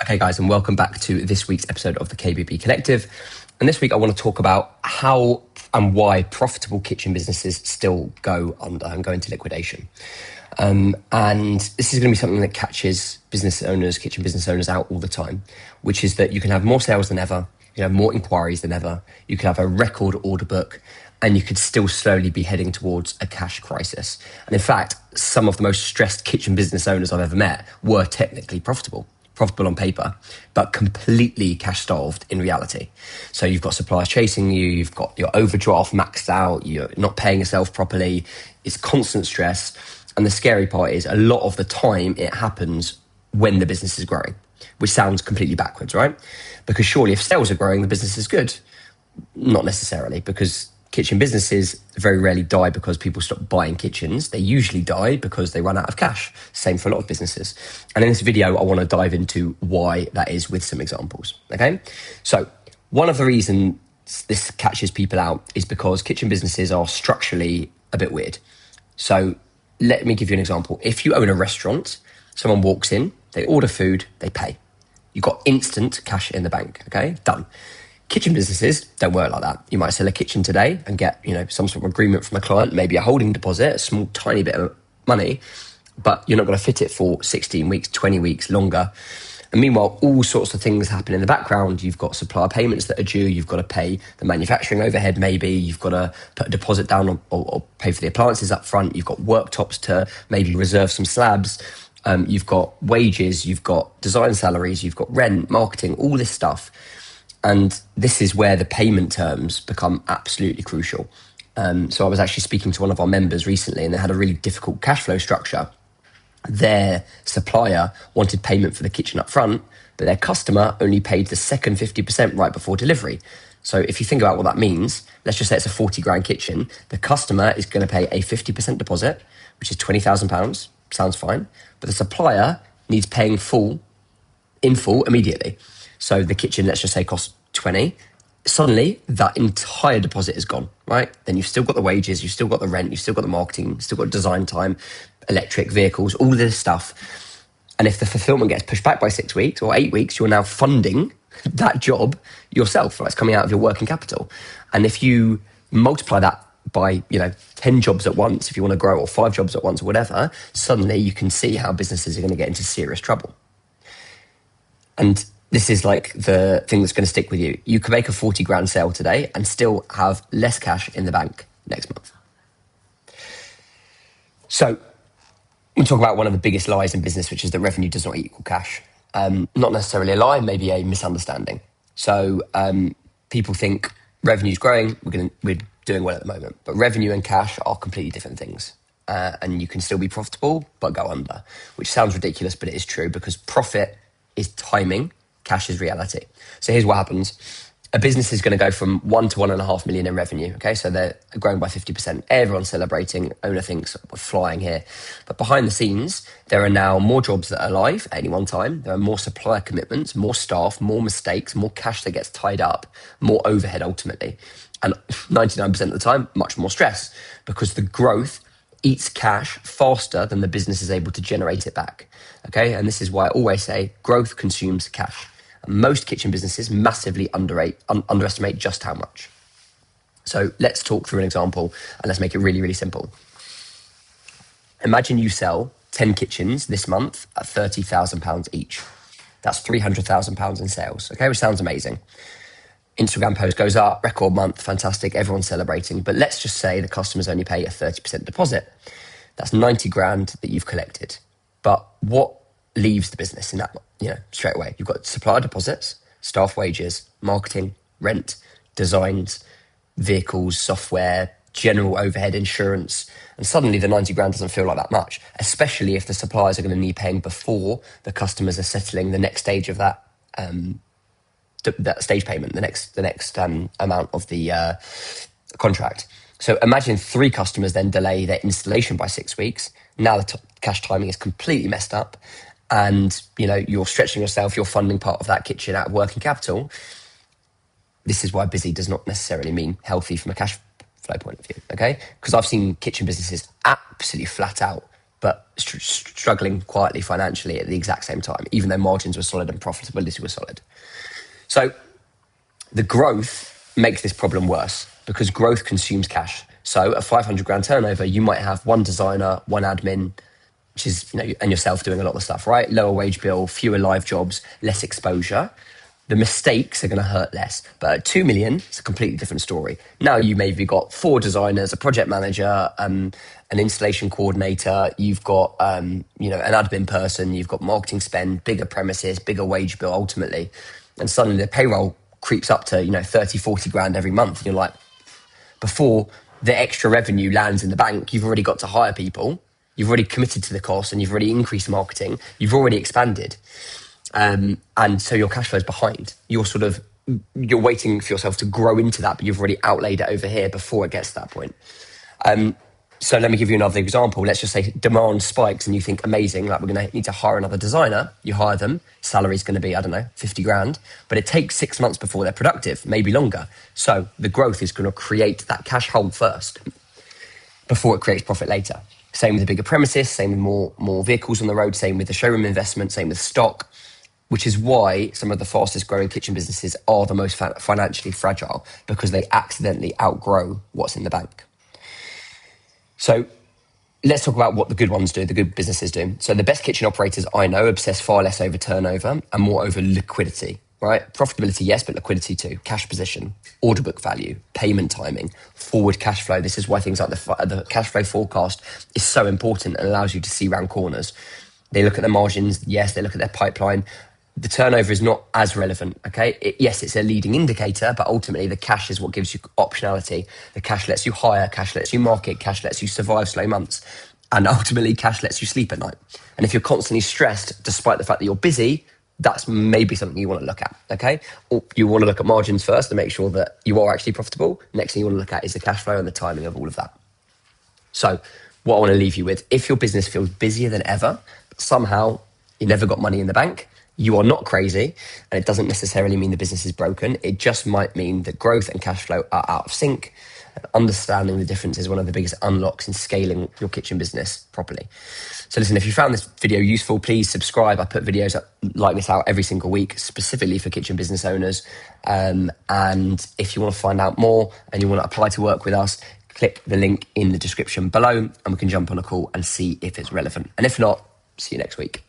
Okay, guys, and welcome back to this week's episode of the KBB Collective. And this week I want to talk about how and why profitable kitchen businesses still go under and go into liquidation. And this is going to be something that catches business owners, kitchen business owners out all the time, which is that you can have more sales than ever, you can have more inquiries than ever, you can have a record order book, and you could still slowly be heading towards a cash crisis. And in fact, some of the most stressed kitchen business owners I've ever met were technically profitable on paper, but completely cash starved in reality. So you've got suppliers chasing you, you've got your overdraft maxed out, you're not paying yourself properly, it's constant stress. And the scary part is a lot of the time it happens when the business is growing, which sounds completely backwards, right? Because surely if sales are growing, the business is good. Not necessarily, because kitchen businesses very rarely die because people stop buying kitchens. They usually die because they run out of cash. Same for a lot of businesses. And in this video, I want to dive into why that is with some examples, okay? So one of the reasons this catches people out is because kitchen businesses are structurally a bit weird. So let me give you an example. If you own a restaurant, someone walks in, they order food, they pay. You've got instant cash in the bank, okay? Done. Kitchen businesses don't work like that. You might sell a kitchen today and get, some sort of agreement from a client, maybe a holding deposit, a small, tiny bit of money, but you're not going to fit it for 16 weeks, 20 weeks longer. And meanwhile, all sorts of things happen in the background. You've got supplier payments that are due. You've got to pay the manufacturing overhead, maybe. You've got to put a deposit down or pay for the appliances up front. You've got worktops to maybe reserve some slabs. You've got wages. You've got design salaries. You've got rent, marketing, all this stuff. And this is where the payment terms become absolutely crucial. So I was actually speaking to one of our members recently, and they had a really difficult cash flow structure. Their supplier wanted payment for the kitchen up front, but their customer only paid the second 50% right before delivery. So if you think about what that means, let's just say it's a 40 grand kitchen. The customer is going to pay a 50% deposit, which is £20,000. Sounds fine. But the supplier needs paying in full immediately. So the kitchen, let's just say, costs 20. Suddenly, that entire deposit is gone, right? Then you've still got the wages, you've still got the rent, you've still got the marketing, you've still got design time, electric vehicles, all of this stuff. And if the fulfillment gets pushed back by 6 weeks or 8 weeks, you're now funding that job yourself, right? It's coming out of your working capital. And if you multiply that by, 10 jobs at once, if you want to grow, or 5 jobs at once or whatever, suddenly you can see how businesses are going to get into serious trouble. And this is like the thing that's going to stick with you. You can make a 40 grand sale today and still have less cash in the bank next month. So we talk about one of the biggest lies in business, which is that revenue does not equal cash. Not necessarily a lie, maybe a misunderstanding. So people think revenue's growing, we're doing well at the moment. But revenue and cash are completely different things. And you can still be profitable, but go under, which sounds ridiculous, but it is true, because profit is timing. Cash is reality. So here's what happens. A business is going to go from 1 to 1.5 million in revenue. Okay, so they're growing by 50%. Everyone's celebrating. Owner thinks we're flying here. But behind the scenes, there are now more jobs that are live at any one time. There are more supplier commitments, more staff, more mistakes, more cash that gets tied up, more overhead ultimately. And 99% of the time, much more stress, because the growth eats cash faster than the business is able to generate it back. Okay, and this is why I always say growth consumes cash. And most kitchen businesses massively underestimate just how much. So let's talk through an example, and let's make it really, really simple. Imagine you sell 10 kitchens this month at £30,000 each. That's £300,000 in sales, okay, which sounds amazing. Instagram post goes up, record month, fantastic, everyone's celebrating. But let's just say the customers only pay a 30% deposit. That's 90 grand that you've collected. But what leaves the business in that, straight away? You've got supplier deposits, staff wages, marketing, rent, designs, vehicles, software, general overhead, insurance. And suddenly the 90 grand doesn't feel like that much, especially if the suppliers are going to need paying before the customers are settling the next stage of that stage payment, the next amount of the contract. So imagine 3 customers then delay their installation by 6 weeks. Now the cash timing is completely messed up, and you're stretching yourself, you're funding part of that kitchen out of working capital. This is why busy does not necessarily mean healthy from a cash flow point of view, okay? Because I've seen kitchen businesses absolutely flat out but struggling quietly financially at the exact same time, even though margins were solid and profitability was solid. So the growth makes this problem worse because growth consumes cash. So a 500 grand turnover, you might have one designer, one admin, which is, and yourself doing a lot of stuff, right? Lower wage bill, fewer live jobs, less exposure. The mistakes are going to hurt less. But at 2 million, it's a completely different story. Now you maybe got 4 designers, a project manager, an installation coordinator, you've got, an admin person, you've got marketing spend, bigger premises, bigger wage bill ultimately. And suddenly the payroll creeps up to, 30, 40 grand every month. And you're like, before the extra revenue lands in the bank, you've already got to hire people. You've already committed to the cost and you've already increased marketing. You've already expanded. And so your cash flow is behind. You're waiting for yourself to grow into that, but you've already outlaid it over here before it gets to that point. So let me give you another example. Let's just say demand spikes and you think amazing, like we're going to need to hire another designer. You hire them, salary's going to be, 50 grand, but it takes 6 months before they're productive, maybe longer. So the growth is going to create that cash hole first before it creates profit later. Same with the bigger premises, same with more vehicles on the road, same with the showroom investment, same with stock, which is why some of the fastest growing kitchen businesses are the most financially fragile, because they accidentally outgrow what's in the bank. So let's talk about what the good ones do, the good businesses do. So the best kitchen operators I know obsess far less over turnover and more over liquidity, right? Profitability, yes, but liquidity too. Cash position, order book value, payment timing, forward cash flow. This is why things like the cash flow forecast is so important and allows you to see round corners. They look at the margins, yes, they look at their pipeline. The turnover is not as relevant, okay? Yes, it's a leading indicator, but ultimately the cash is what gives you optionality. The cash lets you hire, cash lets you market, cash lets you survive slow months, and ultimately cash lets you sleep at night. And if you're constantly stressed, despite the fact that you're busy, that's maybe something you want to look at, okay? Or you want to look at margins first to make sure that you are actually profitable. Next thing you want to look at is the cash flow and the timing of all of that. So what I want to leave you with, if your business feels busier than ever, but somehow you never got money in the bank, you are not crazy, and it doesn't necessarily mean the business is broken. It just might mean that growth and cash flow are out of sync. Understanding the difference is one of the biggest unlocks in scaling your kitchen business properly. So listen, if you found this video useful, please subscribe. I put videos like this out every single week, specifically for kitchen business owners. And if you want to find out more and you want to apply to work with us, click the link in the description below and we can jump on a call and see if it's relevant. And if not, see you next week.